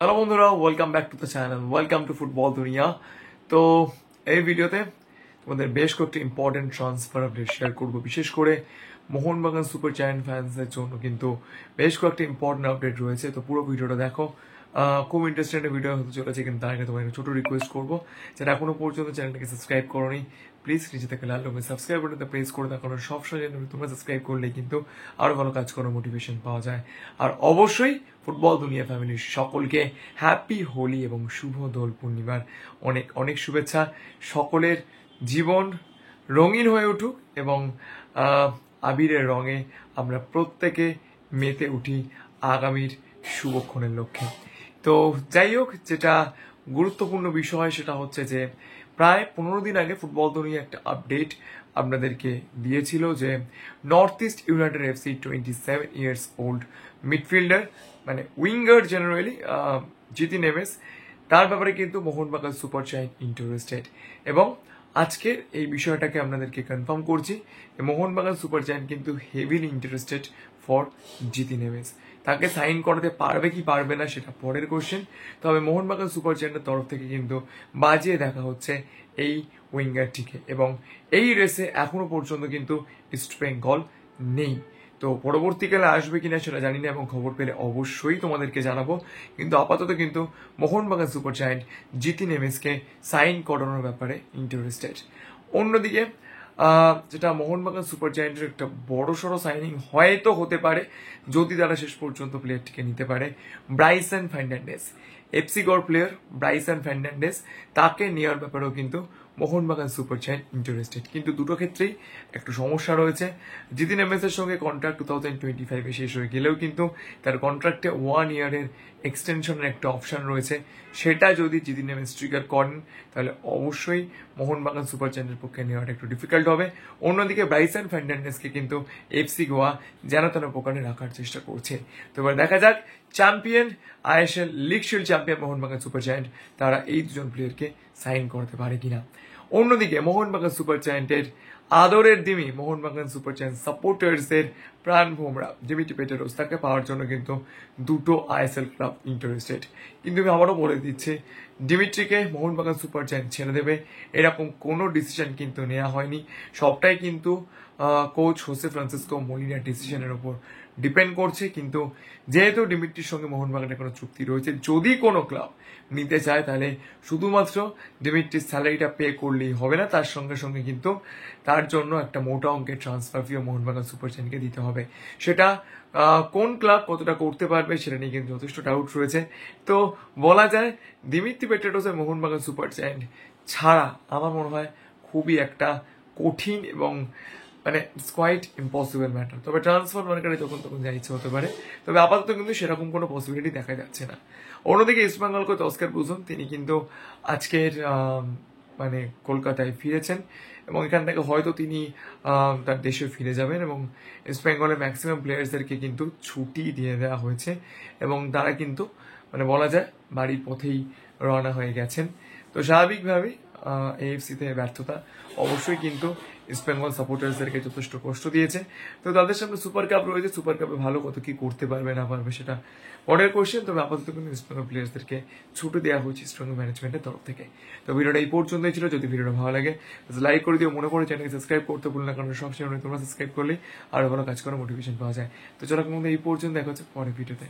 Hello বন্ধুরা, welcome back to the channel, welcome to football দুনিয়া। তো এই ভিডিওতে তোমাদের বেশ কয়েকটি ইম্পর্টেন্ট ট্রান্সফার আপডেট শেয়ার করবো, বিশেষ করে মোহনবাগান সুপার জায়ান্ট ফ্যান্সদের জন্য কিন্তু বেশ কয়েকটি ইম্পর্টেন্ট আপডেট রয়েছে। তো পুরো ভিডিওটা দেখো, খুব ইন্টারেস্টিং একটা ভিডিও হতে চলেছে। কিন্তু তার আগে তোমার একটা ছোটো রিকোয়েস্ট করবো, যারা এখনো পর্যন্ত চ্যানেলটাকে সাবস্ক্রাইব করোনি, প্লিজ নিচে থেকে লাল রঙের সাবস্ক্রাইব বাটনটা প্রেস করে দেখো। সবসময় তোমরা সাবস্ক্রাইব করলে কিন্তু আরও ভালো কাজ করার মোটিভেশন পাওয়া যায়। আর অবশ্যই ফুটবল দুনিয়া ফ্যামিলির সকলকে হ্যাপি হোলি এবং শুভ দোল পূর্ণিমার অনেক অনেক শুভেচ্ছা। সকলের জীবন রঙিন হয়ে উঠুক এবং আবিরের রঙে আমরা প্রত্যেকে মেতে উঠি আগামীর শুভক্ষণের লক্ষ্যে। তো যাই হোক, যেটা গুরুত্বপূর্ণ বিষয় সেটা হচ্ছে যে প্রায় 15 দিন আগে ফুটবল দুনিয়া একটা আপডেট আপনাদেরকে দিয়েছিল যে north east United FC 27 years old midfielder, মানে উইঙ্গার জেনারেলি, জিতি নেমেস, তার ব্যাপারে কিন্তু মোহনবাগান সুপার জায়ান্ট ইন্টারেস্টেড। এবং আজকের এই বিষয়টাকে আপনাদেরকে কনফার্ম করছি, মোহনবাগান সুপার জায়ান্ট কিন্তু হেভিলি ইন্টারেস্টেড ফর জিতি নেমেস। তাকে সাইন করাতে পারবে কি পারবে না সেটা পরের কোশ্চেন। তবে মোহনবাগান সুপার জায়ান্টের তরফ থেকে কিন্তু বাজিয়ে দেখা হচ্ছে এই উইঙ্গারটিকে, এবং এই রেসে এখনো পর্যন্ত কিন্তু ইস্ট বেঙ্গল নেই। তো পরবর্তীকালে আসবে কিনা সেটা জানি না, এবং খবর পেলে অবশ্যই তোমাদেরকে জানাবো। কিন্তু আপাতত কিন্তু মোহনবাগান সুপার জায়ান্ট জিতি নেমেসকে সাইন করানোর ব্যাপারে ইন্টারেস্টেড। অন্যদিকে যেটা মোহনবাগান সুপার জায়ান্টের একটা বড় সড়ো সাইনিং হয়তো হতে পারে যদি তারা শেষ পর্যন্ত প্লেয়ারটিকে নিতে পারে, ব্রাইসন ফার্নান্ডেজ, এফসি গড় প্লেয়ার ব্রাইসন ফার্নান্ডেজ, তাকে নেওয়ার ব্যাপারেও কিন্তু মোহনবাগান সুপার জায়ান্ট ইন্টারেস্টেড। কিন্তু দুটো ক্ষেত্রেই একটু সমস্যা রয়েছে। জিতিন এমএসের সঙ্গে কন্ট্রাক্ট 2025-এ শেষ হয়ে গেলেও কিন্তু তার কন্ট্রাক্টে 1 ইয়ারের এক্সটেনশনের একটা অপশন রয়েছে। সেটা যদি জিতিন এমএস ট্রিগার করেন তাহলে অবশ্যই মোহনবাগান সুপার জায়ান্টের পক্ষে নেওয়াটা একটু ডিফিকাল্ট হবে। অন্যদিকে ব্রাইসন ফার্নান্ডেজকে কিন্তু এফসি গোয়া যেন তেন প্রকারে রাখার চেষ্টা করছে। তো এবার দেখা যাক champion ISL league shield champion Mohun Bagan super giant তারা এই দুজন প্লেয়ারকে সাইন করতে পারে কিনা। অন্যদিকে মোহনবাগান সুপার জায়ান্টের আদরের দিমি, মোহনবাগান সুপার জায়ান্ট সাপোর্টার্সদের প্রাণ ভোমরা ডিমিট্রি পেটেরোস, তাকে পাওয়ার জন্য কিন্তু দুটো আইএসএল ক্লাব ইন্টারেস্টেড। কিন্তু আমি আবারও বলে দিচ্ছি, ডিমিট্রিকে মোহনবাগান সুপার জায়ান্ট ছেড়ে দেবে এরকম কোনো ডিসিশন কিন্তু নেওয়া হয়নি। সবটাই কিন্তু কোচ হোসে ফ্রান্সিসকো মলিনার ডিসিশনের উপর ডিপেন্ড করছে। কিন্তু যেহেতু ডিমিট্রির সঙ্গে মোহনবাগানের কোনো চুক্তি রয়েছে, যদি কোনো ক্লাব নিতে চায় তাহলে শুধুমাত্র ডিমিট্রির স্যালারিটা পে করলেই হবে না, তার সঙ্গে সঙ্গে কিন্তু তার জন্য একটা মোটা অঙ্কের ট্রান্সফার ফিও মোহনবাগান সুপার জায়ান্টকে দিতে হবে। সেটা কোন ক্লাব কতটা করতে পারবে সেটা নিয়ে কিন্তু যথেষ্ট ডাউট রয়েছে। তো বলা যায় দিমিত্রি পেট্রাটোসের মোহনবাগান সুপার জায়ান্ট ছাড়া আমার মনে হয় খুবই একটা কঠিন এবং মানে ইটস কোয়াইট ইম্পসিবল ম্যাটার। তবে ট্রান্সফার মার্কেটে যখন তখন যা ইচ্ছে হতে পারে, তবে আপাতত কিন্তু সেরকম কোনো পসিবিলিটি দেখা যাচ্ছে না। অন্যদিকে ইস্ট বেঙ্গল কোচ অস্কার বুজন, তিনি কিন্তু আজকের মানে কলকাতায় ফিরেছেন এবং এখান থেকে হয়তো তিনি তার দেশে ফিরে যাবেন, এবং ইস্ট বেঙ্গলের ম্যাক্সিমাম প্লেয়ার্সদেরকে কিন্তু ছুটি দিয়ে দেওয়া হয়েছে এবং তারা কিন্তু মানে বলা যায় বাড়ির পথেই রওনা হয়ে গেছেন। তো স্বাভাবিকভাবেই এএফসিতে ব্যর্থতা অবশ্যই কিন্তু ইস্ট বেঙ্গল সাপোর্টার্সদেরকে যথেষ্ট কষ্ট দিয়েছে। তো তাদের সামনে সুপার কাপ রয়েছে, সুপার কাপে ভালো কত কি করতে পারবে না পারবে সেটা পরের কোয়েশ্চেন। তবে আপাতত কিন্তু ইস্ট বেঙ্গল প্লেয়ার্সদেরকে ছুটি দেওয়া হয়েছে ইস্ট বেঙ্গল ম্যানেজমেন্টের তরফ থেকে। তো ভিডিওটা এই পর্যন্তই ছিল। যদি ভিডিওটা ভালো লাগে লাইক করে দিও, মনে করে চ্যানেলকে সাবস্ক্রাইব করতে ভুল না, কারণ সব সময় তোমরা সাবস্ক্রাইব করলেই আরও ভালো কাজ করার মোটিভেশন পাওয়া যায়। তো চলো এই পর্যন্ত দেখা হচ্ছে পরের ভিডিওতে।